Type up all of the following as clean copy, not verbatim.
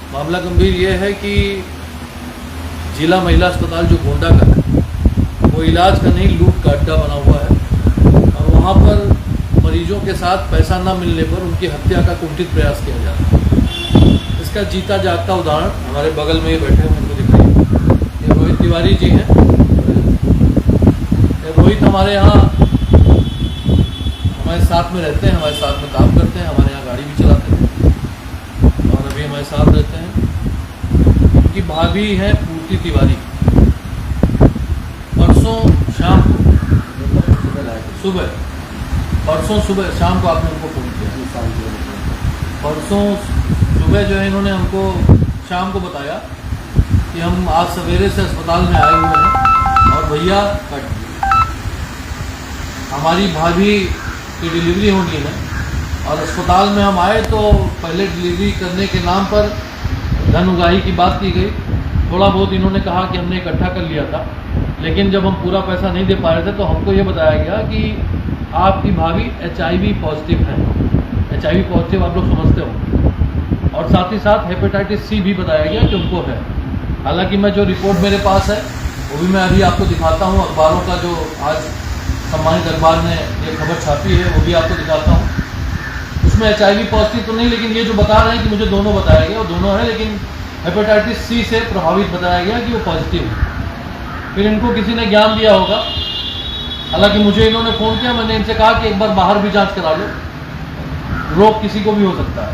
मामला गंभीर ये है कि जिला महिला अस्पताल जो गोंडा का है वो इलाज का नहीं लूट का अड्डा बना हुआ है और वहाँ पर मरीजों के साथ पैसा न मिलने पर उनकी हत्या का कुंठित प्रयास किया जा रहा है। इसका जीता जागता उदाहरण हमारे बगल में ये बैठे हुए उनको दिखाइए। ये रोहित तिवारी जी हैं। रोहित हमारे यहाँ हमारे साथ में रहते हैं, हमारे साथ में काम करते हैं, हमारे यहाँ गाड़ी भी चलाते हैं और अभी हमारे साथ रहते हैं। उनकी भाभी है पूर्ति तिवारी। परसों शाम परसों सुबह शाम को आपने उनको फोन किया। परसों सुबह जो है इन्होंने हमको शाम को बताया कि हम आज सवेरे से अस्पताल में आए हुए हैं और भैया हमारी भाभी की डिलीवरी होनी है और अस्पताल में हम आए तो पहले डिलीवरी करने के नाम पर धन उगाही की बात की गई। थोड़ा बहुत इन्होंने कहा कि हमने इकट्ठा कर लिया था, लेकिन जब हम पूरा पैसा नहीं दे पा रहे थे तो हमको ये बताया गया कि आपकी भाभी HIV पॉजिटिव है। HIV पॉजिटिव आप लोग समझते हो, और साथ ही साथ हेपेटाइटिस C भी बताया गया कि उनको है। हालांकि मैं जो रिपोर्ट मेरे पास है वो भी मैं अभी आपको दिखाता हूँ। अखबारों का जो आज सम्मानित अखबार ने ये खबर छापी है वो भी आपको दिखाता हूँ। उसमें HIV पॉजिटिव तो नहीं, लेकिन ये जो बता रहे हैं कि मुझे दोनों बताया गया वो दोनों है, लेकिन हेपेटाइटिस C से प्रभावित बताया गया कि वो पॉजिटिव है। फिर इनको किसी ने ज्ञान दिया होगा। हालांकि मुझे इन्होंने फ़ोन किया, मैंने इनसे कहा कि एक बार बाहर भी जांच करा लो, रोग किसी को भी हो सकता है।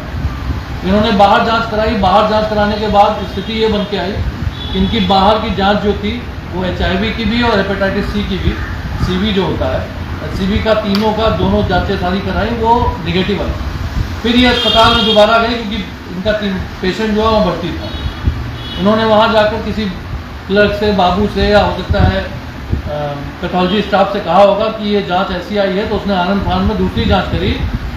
इन्होंने बाहर जांच कराई। बाहर जांच कराने के बाद स्थिति ये बन के आई कि इनकी बाहर की जांच जो थी वो HIV की भी और हेपेटाइटिस C की भी, CV जो होता है CV का, तीनों का दोनों जांचें सारी कराई, वो निगेटिव आई। फिर ये अस्पताल में दोबारा गए क्योंकि इनका पेशेंट जो है वो भर्ती था। इन्होंने वहाँ जाकर किसी क्लर्क से, बाबू से, या हो सकता है पैथोलॉजी स्टाफ से कहा होगा कि ये जांच ऐसी आई है, तो उसने आनंद फानंद में दूसरी जांच करी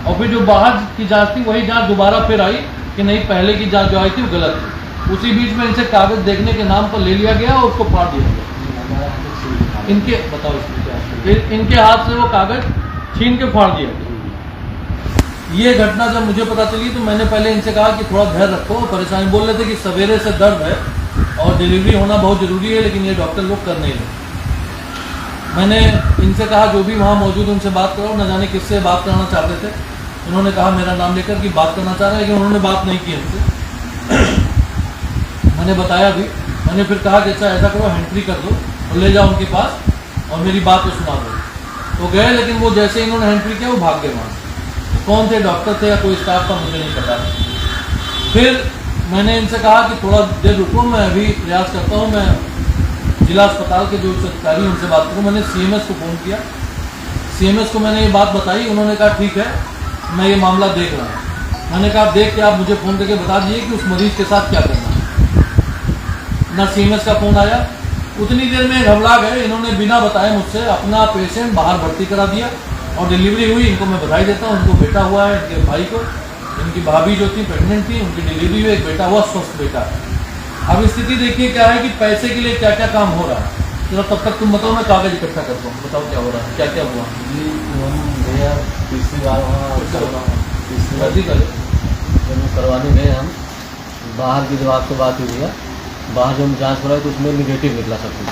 और फिर जो बाहर की जांच थी वही जांच दोबारा फिर आई कि नहीं, पहले की जांच जो आई थी वो गलत थी। उसी बीच में इनसे कागज देखने के नाम पर ले लिया गया और उसको फाड़ दिया गया। इनके बताओ इसमें क्या, फिर इनके हाथ से वो कागज छीन के फाड़ दिया गया। ये घटना जब मुझे पता चली तो मैंने पहले इनसे कहा कि थोड़ा धैर्य रखो, परेशानी बोल रहे थे कि सवेरे से दर्द है और डिलीवरी होना बहुत ज़रूरी है, लेकिन ये डॉक्टर लोग कर नहीं रहे। मैंने इनसे कहा जो भी वहाँ मौजूद उनसे बात करो, न जाने किससे बात करना चाहते थे। उन्होंने कहा मेरा नाम लेकर कि बात करना चाह रहे हैं, लेकिन उन्होंने बात नहीं की हमसे। मैंने बताया भी, मैंने फिर कहा कि अच्छा ऐसा करो, हैंड्री कर दो और ले जाओ उनके पास और मेरी बात को सुना दो। तो गए, लेकिन वो जैसे इन्होंने हैंड्री किया वो भाग गए वहाँ से। कौन थे, डॉक्टर थे या कोई स्टाफ था, मुझे नहीं पता। फिर मैंने इनसे कहा कि थोड़ा देर रुको, मैं अभी प्रयास करता हूँ, मैं जिला अस्पताल के जो अधिकारी उनसे बात करूँ। मैंने CMS को फ़ोन किया, CMS को मैंने ये बात बताई। उन्होंने कहा ठीक है, मैं ये मामला देख रहा हूँ। मैंने कहा देख के आप मुझे फ़ोन करके बता दीजिए कि उस मरीज़ के साथ क्या करना है। ना CMS का फ़ोन आया। उतनी देर में घबरा गए। इन्होंने बिना बताए मुझसे अपना पेशेंट बाहर भर्ती करा दिया और डिलीवरी हुई। इनको मैं बधाई देता हूँ, उनको बेटा हुआ है, इनके भाई को। इनकी भाभी जो थी प्रेग्नेंट थी, उनकी डिलीवरी हुई, एक बेटा हुआ, स्वस्थ बेटा। अब स्थिति देखिए क्या है कि पैसे के लिए क्या क्या काम हो रहा है। जरा तब तक तुम बताओ, मैं कागज इकट्ठा करता हूँ। बताओ क्या हो रहा है, क्या क्या हुआ। भैया तीसरी बार वहाँ करवाने गए हम। बाहर की जब आपसे बात हुई है, बाहर जब हम जाँच कराए तो उसमें निगेटिव निकला सब कुछ।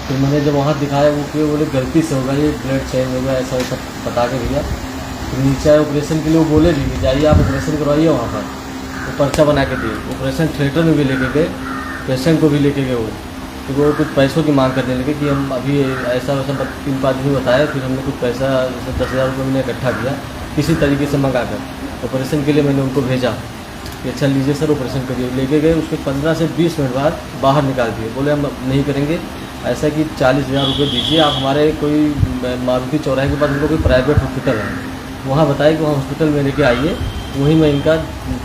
फिर मैंने जब वहाँ दिखाया वो कि बोले गलती से होगा, ये ब्लड चेंज हो गया, ऐसा वैसा बता के भैया। फिर नीचे आए ऑपरेशन के लिए, वो बोले भी जाइए आप ऑपरेशन करवाइए वहाँ पर। वो पर्चा बना के दिए। ऑपरेशन थिएटर में भी लेके गए, पेशेंट को भी लेके गए वो। तो वो कुछ पैसों की मांग करने लगे कि हम अभी ऐसा वैसा 3-5 दिन बताया। फिर हमने कुछ पैसा जैसे 10,000 रुपये मैंने इकट्ठा किया किसी तरीके से मंगा कर। ऑपरेशन के लिए मैंने उनको भेजा कि अच्छा लीजिए सर ऑपरेशन करिए। लेके गए, उसके 15 से 20 मिनट बाद बाहर निकाल दिए। बोले हम नहीं करेंगे, ऐसा कि 40,000 रुपये दीजिए आप, हमारे कोई मारुति चौराहे के पास उनको कोई प्राइवेट हॉस्पिटल है, वहाँ बताए कि वहाँ हॉस्पिटल में लेके आइए, वहीं में इनका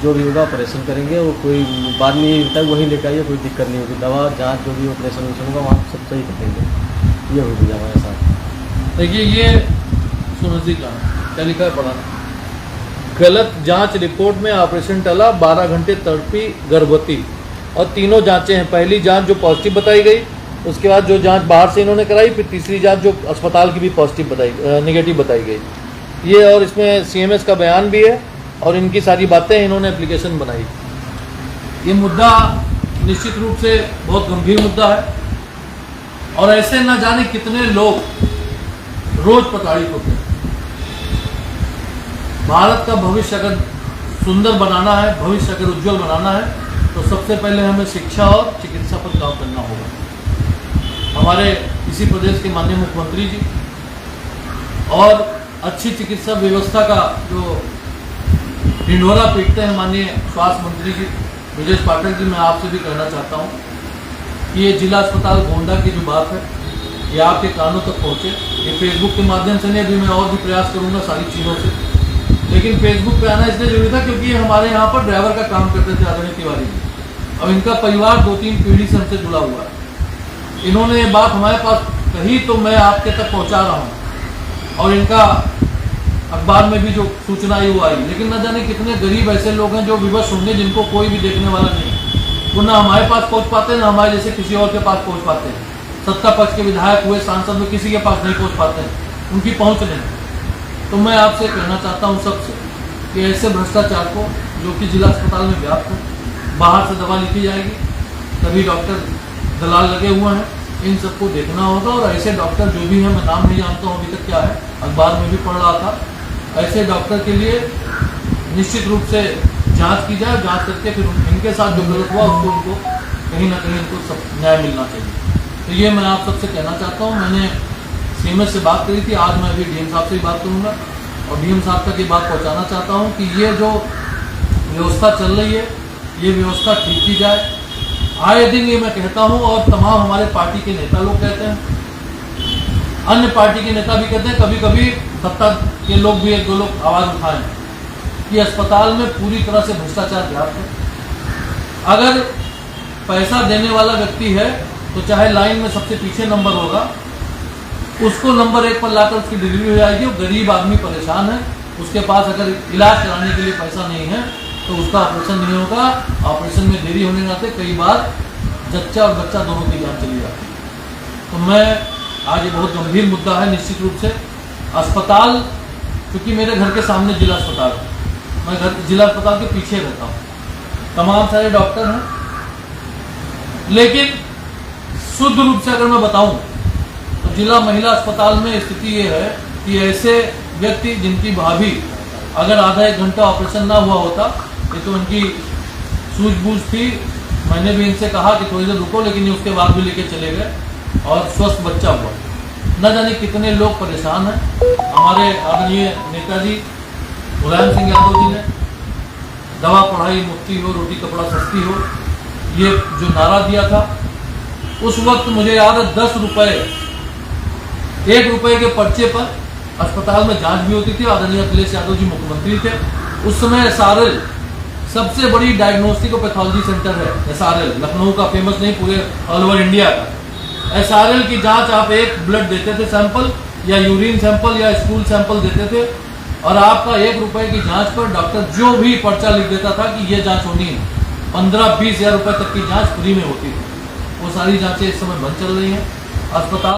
जो भी होगा ऑपरेशन करेंगे। वो कोई बाद में ये होता है वहीं लेके आइए, कोई दिक्कत नहीं होगी, दवा जांच जो भी ऑपरेशन होगा वहाँ सब सही कर देंगे। ये हो गया हमारे साथ। देखिए ये सुनो जी का क्या लिखा है, पढ़ा गलत जांच रिपोर्ट में ऑपरेशन टला, 12 घंटे तड़पी गर्भवती। और तीनों जांचें हैं। पहली जांच जो पॉजिटिव बताई गई, उसके बाद जो जांच बाहर से इन्होंने कराई, फिर तीसरी जांच जो अस्पताल की भी पॉजिटिव निगेटिव बताई गई। ये और इसमें CMS का बयान भी है और इनकी सारी बातें इन्होंने एप्लीकेशन बनाई। ये मुद्दा निश्चित रूप से बहुत गंभीर मुद्दा है और ऐसे न जाने कितने लोग रोज प्रताड़ित होते हैं। भारत का भविष्य अगर सुंदर बनाना है, भविष्य अगर उज्जवल बनाना है, तो सबसे पहले हमें शिक्षा और चिकित्सा पर काम करना होगा। हमारे इसी प्रदेश के माननीय मुख्यमंत्री जी और अच्छी चिकित्सा व्यवस्था का जो ढिंढोरा पीटते हैं माननीय स्वास्थ्य मंत्री जी ब्रजेश पाठक जी, मैं आपसे भी कहना चाहता हूँ कि ये जिला अस्पताल गोंडा की जो बात है ये आपके कानों तक पहुँचे। ये फेसबुक के माध्यम से नहीं, अभी मैं और भी प्रयास करूँगा सारी चीज़ों से, लेकिन फेसबुक पे आना इसलिए जरूरी था क्योंकि ये हमारे यहाँ पर ड्राइवर का काम करते थे आदरणीय तिवारी जी, और इनका परिवार 2-3 पीढ़ी से हमसे जुड़ा हुआ है। इन्होंने ये बात हमारे पास कही तो मैं आपके तक पहुँचा रहा हूँ और इनका अखबार में भी जो सूचना आई वो आई, लेकिन न जाने कितने गरीब ऐसे लोग हैं जो विवश होंगे जिनको कोई भी देखने वाला नहीं, वो ना हमारे पास पहुँच पाते ना हमारे जैसे किसी और के पास पहुँच पाते हैं। सत्ता पक्ष के विधायक हुए, सांसद हुए, किसी के पास नहीं पहुँच पाते हैं, उनकी पहुँच नहीं। तो मैं आपसे कहना चाहता हूँ सबसे कि ऐसे भ्रष्टाचार को जो कि जिला अस्पताल में व्याप्त है, बाहर से दवा लिखी जाएगी, तभी डॉक्टर दलाल लगे हुए हैं, इन सबको देखना होगा। और ऐसे डॉक्टर जो भी हैं, मैं नाम नहीं जानता हूँ अभी तक क्या है, अखबार में भी पढ़ रहा था, ऐसे डॉक्टर के लिए निश्चित रूप से जांच की जाए, जांच करके फिर इनके साथ जो गलत हुआ उसको उनको कहीं ना कहीं इनको सब न्याय मिलना चाहिए। तो ये मैं आप सबसे कहना चाहता हूँ। मैंने सीएमएस से बात करी थी, आज मैं अभी डीएम साहब से भी बात करूँगा और डीएम साहब तक ये बात पहुँचाना चाहता हूँ कि ये जो व्यवस्था चल रही है ये व्यवस्था ठीक की जाए। आए दिन ये मैं कहता हूँ और तमाम हमारे पार्टी के नेता लोग कहते हैं, अन्य पार्टी के नेता भी कहते हैं, कभी कभी सत्ता के लोग भी 1-2 लोग आवाज़ उठाएं कि अस्पताल में पूरी तरह से भ्रष्टाचार व्याप्त है। अगर पैसा देने वाला व्यक्ति है तो चाहे लाइन में सबसे पीछे नंबर होगा, उसको नंबर 1 पर लाकर उसकी डिलीवरी हो जाएगी। वो गरीब आदमी परेशान है, उसके पास अगर इलाज कराने के लिए पैसा नहीं है तो उसका ऑपरेशन नहीं होगा। ऑपरेशन में देरी होने के नाते कई बार जच्चा और बच्चा दोनों की जान चली जाती है। तो मैं आज ये बहुत गंभीर मुद्दा है। निश्चित रूप से अस्पताल, क्योंकि मेरे घर के सामने जिला अस्पताल है, मैं जिला अस्पताल के पीछे रहता हूँ, तमाम सारे डॉक्टर हैं, लेकिन शुद्ध रूप से अगर मैं बताऊं तो जिला महिला अस्पताल में स्थिति ये है कि ऐसे व्यक्ति जिनकी भाभी अगर आधा 1 घंटा ऑपरेशन ना हुआ होता, ये तो उनकी सूझबूझ थी, मैंने भी इनसे कहा कि थोड़ी देर रुको, लेकिन ये उसके बाद भी लेके चले गए और स्वस्थ बच्चा हुआ। न जाने कितने लोग परेशान हैं। हमारे आदरणीय नेताजी मुलायम सिंह यादव जी ने दवा पढ़ाई मुफ्ती हो, रोटी कपड़ा सस्ती हो, ये जो नारा दिया था, उस वक्त मुझे याद है 10 रुपये, 1 रुपये के पर्चे पर अस्पताल में जांच भी होती थी। आदरणीय अखिलेश यादव जी मुख्यमंत्री थे उस समय। एसआरएल सबसे बड़ी डायग्नोस्टिक और पैथोलॉजी सेंटर है, एसआरएल लखनऊ का, फेमस नहीं पूरे ऑल ओवर इंडिया का। एसआरएल की जांच आप एक ब्लड देते थे सैंपल या यूरिन सैंपल या स्टूल सैंपल देते थे और आपका 1 रुपये की जांच पर डॉक्टर जो भी पर्चा लिख देता था कि ये जांच होनी है, 15-20 हज़ार रुपये तक की जांच फ्री में होती थी। वो सारी जांचें इस समय बंद चल रही हैं। अस्पताल